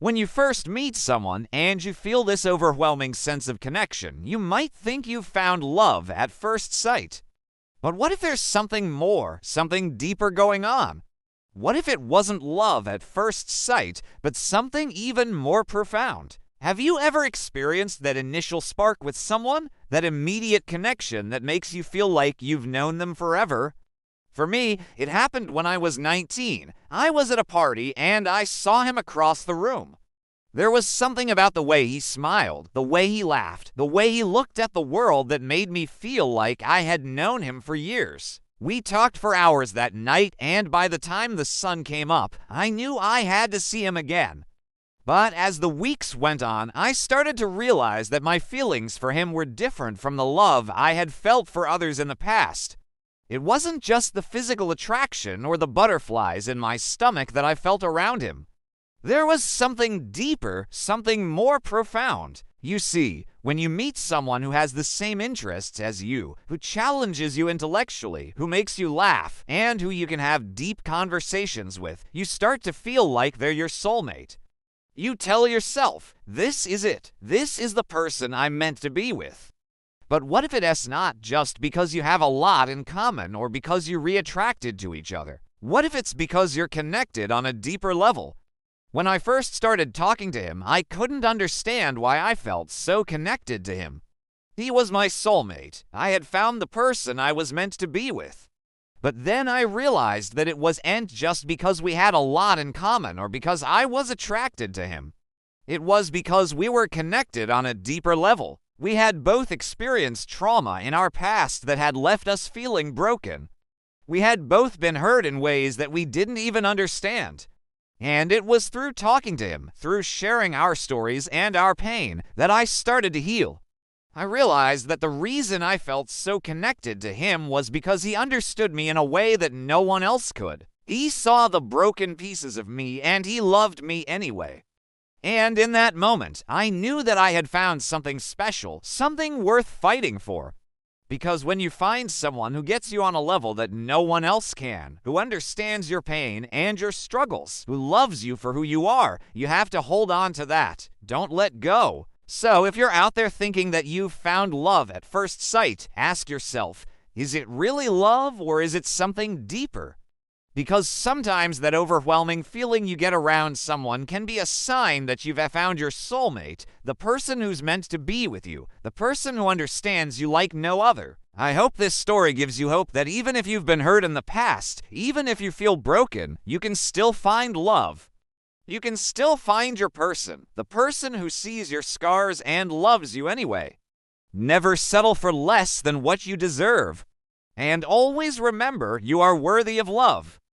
When you first meet someone and you feel this overwhelming sense of connection, you might think you've found love at first sight. But what if there's something more, something deeper going on? What if it wasn't love at first sight, but something even more profound? Have you ever experienced that initial spark with someone? That immediate connection that makes you feel like you've known them forever? For me, it happened when I was 19. I was at a party and I saw him across the room. There was something about the way he smiled, the way he laughed, the way he looked at the world that made me feel like I had known him for years. We talked for hours that night, and by the time the sun came up, I knew I had to see him again. But as the weeks went on, I started to realize that my feelings for him were different from the love I had felt for others in the past. It wasn't just the physical attraction or the butterflies in my stomach that I felt around him. There was something deeper, something more profound. You see, when you meet someone who has the same interests as you, who challenges you intellectually, who makes you laugh, and who you can have deep conversations with, you start to feel like they're your soulmate. You tell yourself, this is it. This is the person I'm meant to be with. But what if it's not just because you have a lot in common or because you're re-attracted to each other? What if it's because you're connected on a deeper level? When I first started talking to him, I couldn't understand why I felt so connected to him. He was my soulmate. I had found the person I was meant to be with. But then I realized that it wasn't just because we had a lot in common or because I was attracted to him. It was because we were connected on a deeper level. We had both experienced trauma in our past that had left us feeling broken. We had both been hurt in ways that we didn't even understand. And it was through talking to him, through sharing our stories and our pain, that I started to heal. I realized that the reason I felt so connected to him was because he understood me in a way that no one else could. He saw the broken pieces of me, and he loved me anyway. And in that moment, I knew that I had found something special, something worth fighting for. Because when you find someone who gets you on a level that no one else can, who understands your pain and your struggles, who loves you for who you are, you have to hold on to that. Don't let go. So if you're out there thinking that you've found love at first sight, ask yourself, is it really love or is it something deeper? Because sometimes that overwhelming feeling you get around someone can be a sign that you've found your soulmate, the person who's meant to be with you, the person who understands you like no other. I hope this story gives you hope that even if you've been hurt in the past, even if you feel broken, you can still find love. You can still find your person, the person who sees your scars and loves you anyway. Never settle for less than what you deserve. And always remember you are worthy of love.